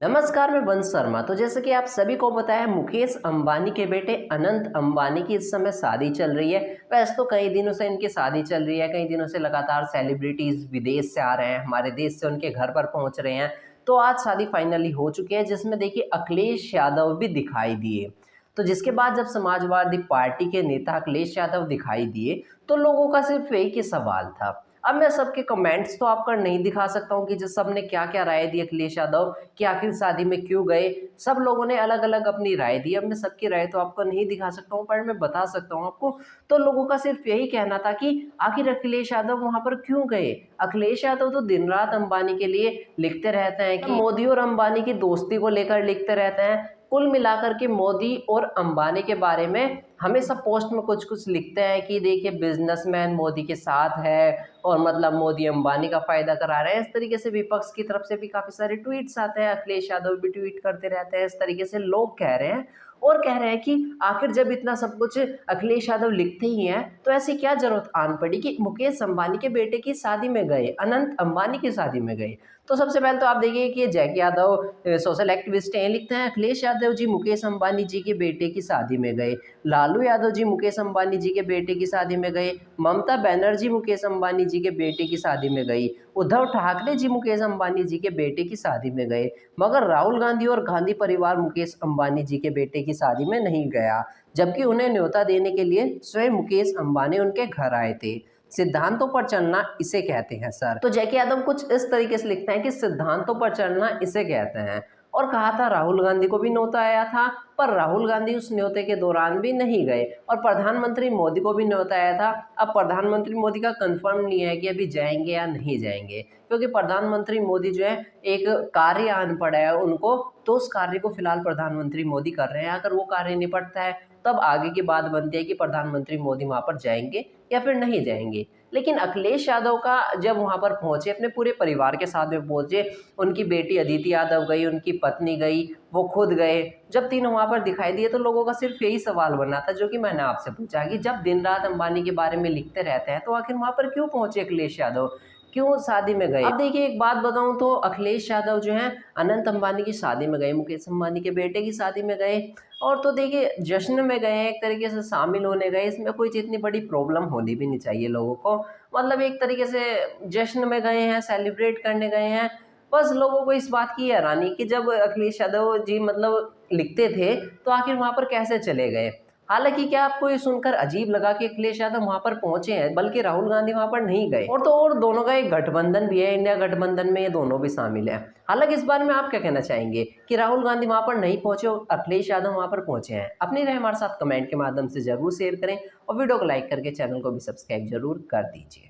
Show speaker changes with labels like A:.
A: नमस्कार, मैं वंश शर्मा। तो जैसे कि आप सभी को पता है, मुकेश अंबानी के बेटे अनंत अंबानी की इस समय शादी चल रही है। वैसे तो कई दिनों से इनकी शादी चल रही है, कई दिनों से लगातार सेलिब्रिटीज विदेश से आ रहे हैं, हमारे देश से उनके घर पर पहुंच रहे हैं। तो आज शादी फाइनली हो चुकी है, जिसमें देखिए अखिलेश यादव भी दिखाई दिए। तो जिसके बाद जब समाजवादी पार्टी के नेता अखिलेश यादव दिखाई दिए, तो लोगों का सिर्फ एक ही सवाल था। अब मैं सबके कमेंट्स तो आपका नहीं दिखा सकता हूँ कि जो सबने क्या-क्या राय दी अखिलेश यादव कि आखिर शादी में क्यों गए। सब लोगों ने अलग-अलग अपनी राय दी। अब मैं सबकी राय तो आपको नहीं दिखा सकता हूँ, पर मैं बता सकता हूँ आपको। तो लोगों का सिर्फ यही कहना था कि आखिर अखिलेश यादव वहाँ पर क्यों गए? अखिलेश यादव तो दिन-रात अंबानी के लिए लिखते रहते हैं कि मोदी और अंबानी की दोस्ती को लेकर लिखते रहते हैं। कुल मिलाकर के मोदी और अंबानी के बारे में हमेशा पोस्ट में कुछ-कुछ लिखते हैं कि देखिए बिज़नेसमैन मोदी के साथ है और मतलब मोदी अंबानी का फ़ायदा करा रहे हैं। इस तरीके से विपक्ष की तरफ से भी काफ़ी सारे ट्वीट्स आते हैं, अखिलेश यादव भी ट्वीट करते रहते हैं। इस तरीके से लोग कह रहे हैं और कह रहे हैं कि आखिर जब इतना सब कुछ अखिलेश यादव लिखते ही हैं, तो ऐसी क्या ज़रूरत आन पड़ी कि मुकेश अंबानी के बेटे की शादी में गए, अनंत अंबानी की शादी में गए। तो सबसे पहले तो आप देखिए कि जैकी यादव सोशल एक्टिविस्ट हैं, लिखते हैं अखिलेश यादव जी मुकेश अंबानी जी के बेटे की शादी में गए। लालू यादव जी मुकेश अंबानी जी के बेटे की शादी में गए। ममता बनर्जी मुकेश अंबानी जी के बेटे की शादी में गई। उद्धव ठाकरे जी मुकेश अंबानी जी के बेटे की शादी में गए। मगर राहुल गांधी और गांधी परिवार मुकेश अंबानी जी के बेटे की शादी में नहीं गया, जबकि उन्हें न्योता देने के लिए स्वयं मुकेश अंबानी उनके घर आए थे। सिद्धांतों पर चलना इसे कहते हैं सर। तो जैकी यादव कुछ इस तरीके से लिखते हैं कि सिद्धांतों पर चलना इसे कहते हैं। और कहा था राहुल गांधी को भी न्योता आया था, पर राहुल गांधी उस न्योते के दौरान भी नहीं गए। और प्रधानमंत्री मोदी को भी न्योता आया था। अब प्रधानमंत्री मोदी का कंफर्म नहीं है कि अभी जाएंगे या नहीं जाएंगे, क्योंकि प्रधानमंत्री मोदी जो है एक कार्य आन पड़ा है उनको, तो उस कार्य को फिलहाल प्रधानमंत्री मोदी कर रहे हैं। अगर वो कार्य निपटता है तब आगे की बात बनती है कि प्रधानमंत्री मोदी वहाँ पर जाएंगे या फिर नहीं जाएंगे। लेकिन अखिलेश यादव का जब वहाँ पर पहुँचे, अपने पूरे परिवार के साथ में पहुँचे, उनकी बेटी अदिति यादव गई, उनकी पत्नी गई, वो खुद गए। जब तीनों वहाँ पर दिखाई दिए तो लोगों का सिर्फ यही सवाल बना था, जो कि मैंने आपसे पूछा कि जब दिन-रात अंबानी के बारे में लिखते रहते हैं, तो आखिर वहाँ पर क्यों पहुँचे अखिलेश यादव? क्यों शादी में गए? अब देखिए, एक बात बताऊँ तो अखिलेश यादव जो हैं अनंत अंबानी की शादी में गए, मुकेश अंबानी के बेटे की शादी में गए। और तो देखिए जश्न में गए हैं, एक तरीके से शामिल होने गए, इसमें कोई इतनी बड़ी प्रॉब्लम होनी भी नहीं चाहिए लोगों को। मतलब एक तरीके से जश्न में गए हैं, सेलिब्रेट करने गए हैं। बस लोगों को इस बात की हैरानी कि जब अखिलेश यादव जी मतलब लिखते थे, तो आखिर वहाँ पर कैसे चले गए? हालाँकि क्या आपको ये सुनकर अजीब लगा कि अखिलेश यादव वहाँ पर पहुँचे हैं, बल्कि राहुल गांधी वहाँ पर नहीं गए? और दोनों का एक गठबंधन भी है, इंडिया गठबंधन में ये दोनों भी शामिल हैं। हालाँकि इस बारे में आप क्या कहना चाहेंगे कि राहुल गांधी वहाँ पर नहीं पहुँचे और अखिलेश यादव वहाँ पर पहुँचे हैं? अपनी राय हमारे साथ कमेंट के माध्यम से ज़रूर शेयर करें और वीडियो को लाइक करके चैनल को भी सब्सक्राइब ज़रूर कर दीजिए।